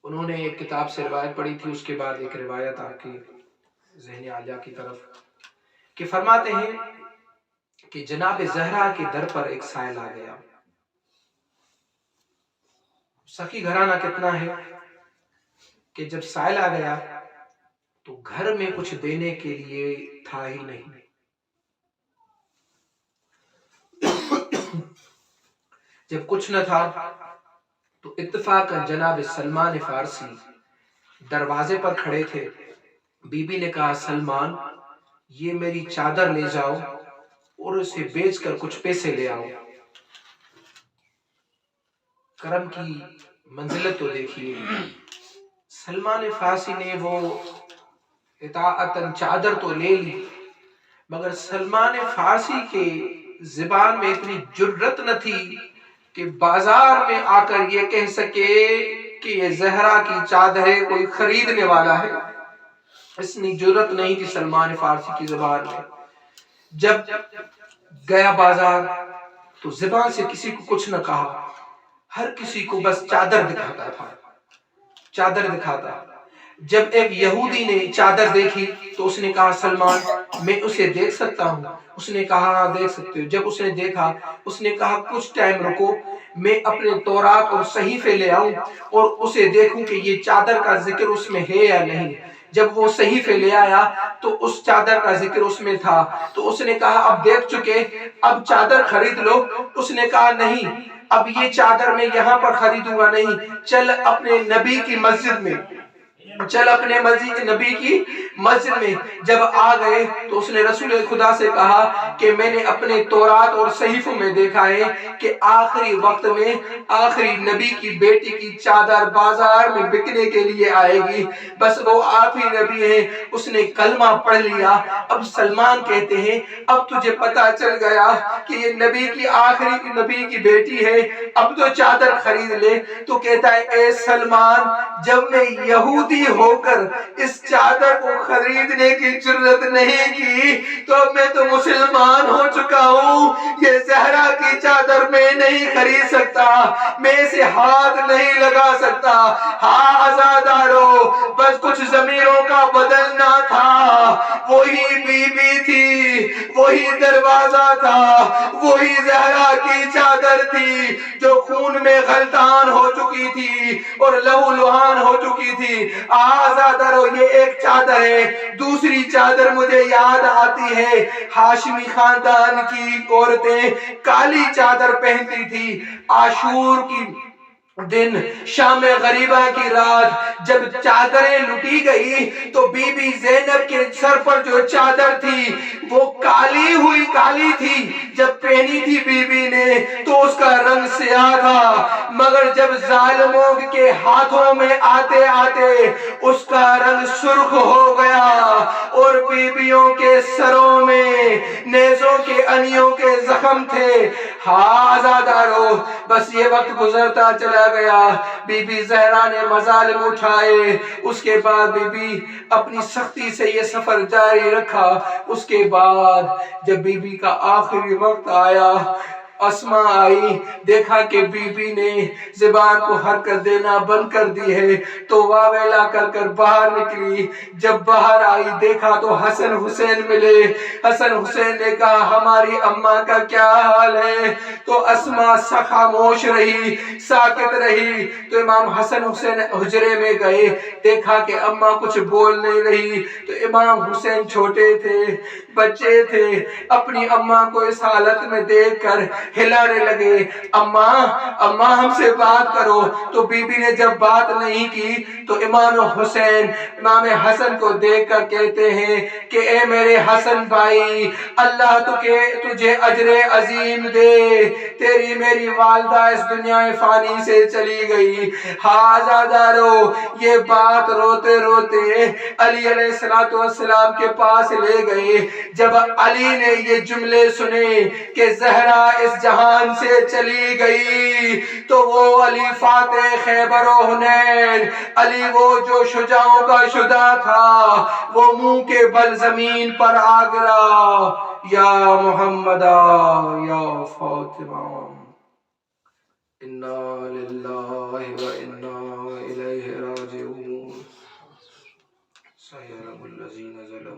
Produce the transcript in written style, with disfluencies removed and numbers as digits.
انہوں نے ایک کتاب سے روایت پڑھی تھی، اس کے بعد ایک روایت آپ کی ذہن عالیہ کی طرف، کہ فرماتے ہیں کہ جناب زہرا کے در پر ایک سائل آ گیا۔ سخی گھرانہ کتنا ہے کہ جب سائل آ گیا تو گھر میں کچھ دینے کے لیے تھا ہی نہیں۔ جب کچھ نہ تھا تو اتفاقاً جناب سلمان فارسی دروازے پر کھڑے تھے۔ بی بی نے کہا سلمان یہ میری چادر لے جاؤ اور اسے بیچ کر کچھ پیسے لے آؤ۔ کرم کی منزلت تو دیکھیے، سلمان فارسی نے وہ اطاعتاً چادر تو لے لی، مگر سلمان فارسی کے زبان میں اتنی جرأت نہ تھی کہ بازار میں آ کر یہ کہہ سکے کہ یہ زہرا کی چادر ہے، کوئی خریدنے والا ہے۔ اتنی جرأت نہیں تھی سلمان فارسی کی زبان میں۔ جب گیا بازار تو زبان سے کسی کو کچھ نہ کہا، ہر کسی کو بس چادر دکھاتا تھا، چادر دکھاتا۔ جب ایک یہودی نے چادر دیکھی تو اس نے کہا سلمان میں اسے دیکھ سکتا ہوں؟ اس نے کہا ہاں دیکھ سکتے ہو۔ جب اس نے دیکھا، اس نے کہا کچھ ٹائم رکو، میں اپنے تورات اور صحیفے لے آؤں اور اسے دیکھوں کہ یہ چادر کا ذکر اس میں ہے یا نہیں۔ جب وہ صحیفے لے آیا تو اس چادر کا ذکر اس میں تھا، تو اس نے کہا اب دیکھ چکے، اب چادر خرید لو۔ اس نے کہا نہیں، اب یہ چادر میں یہاں پر خریدوں گا نہیں، چل اپنے نبی کی مسجد میں، چل اپنے نبی کی مسجد میں۔ جب آ گئے تو اس نے رسول خدا سے کہا کہ میں نے اپنے تورات اور صحیفوں میں دیکھا ہے کہ آخری وقت میں آخری نبی کی بیٹی کی چادر بازار میں بکنے کے لیے آئے گی، بس وہ آپ ہی نبی ہیں۔ اس نے کلمہ پڑھ لیا۔ اب سلمان کہتے ہیں اب تجھے پتا چل گیا کہ یہ نبی کی آخری نبی کی بیٹی ہے، اب تو چادر خرید لے۔ تو کہتا ہے اے سلمان جب میں یہودی ہو کر اس چادر کو خریدنے کی جرت نہیں کی تو اب میں تو مسلمان ہو چکا ہوں۔ یہ زہرا کی چادر میں نہیں خرید سکتا، میں اسے ہاتھ نہیں لگا سکتا۔ ہاں عزادارو، بس کچھ ضمیروں کا بدلنا تھا، وہی بی بی تھی، وہی دروازہ تھا، وہی زہرا کی چادر تھی جو خون میں غلطان ہو چکی تھی اور لہو لہان ہو چکی تھی۔ آزادارو یہ ایک چادر ہے۔ دوسری چادر مجھے یاد آتی ہے، ہاشمی خاندان کی عورتیں کالی چادر پہنتی تھی۔ عاشور کی دن شام غریبہ کی رات جب چادریں لٹی گئی تو بی بی زینب کے سر پر جو چادر تھی وہ کالی ہوئی کالی تھی۔ جب پہنی تھی بی بی نے تو اس کا رنگ سیاہ تھا، مگر جب ظالموں کے ہاتھوں میں آتے آتے اس کا رنگ سرخ ہو گیا اور بیویوں کے سروں میں نیزوں کے انیوں کے زخم تھے۔ آزادارو بس یہ وقت گزرتا چلا گیا، بی بی زہرا نے مظالم اٹھائے، اس کے بعد بی بی اپنی سختی سے یہ سفر جاری رکھا۔ اس کے بعد جب بی بی کا آخری وقت آیا، اسما آئی، دیکھا کہ بی بی نے زبان کو حرکت دینا بند کر دی ہے تو واویلا کر کر باہر نکلی۔ جب باہر آئی دیکھا تو حسن حسین ملے۔ حسن حسین نے کہا ہماری اماں کا کیا حال ہے؟ تو اسما خاموش رہی، ساکت رہی۔ تو امام حسن حسین حجرے میں گئے، دیکھا کہ اماں کچھ بول نہیں رہی۔ تو امام حسین چھوٹے تھے، بچے تھے، اپنی اماں کو اس حالت میں دیکھ کر ہلانے لگے، اماں اماں ہم سے بات کرو۔ تو بی بی نے جب بات نہیں کی تو امام حسین امام حسن کو دیکھ کر کہتے ہیں کہ اے میرے حسن بھائی، اللہ تجھے اجر عظیم دے، تیری میری والدہ اس دنیا فانی سے چلی گئی۔ آزادارو یہ بات روتے روتے علی علیہ السلام کے پاس لے گئے۔ جب علی نے یہ جملے سنے کہ زہرا اس جہان سے چلی گئی تو وہ علی فاتح خیبر و حنین، علی وہ جو شجاعوں کا شجاع تھا، وہ منہ کے بل زمین پر آ گرا، یا محمدہ یا فاطمہ، انا للہ و انا الیہ راجعون۔ سيعلم الذين ظلموا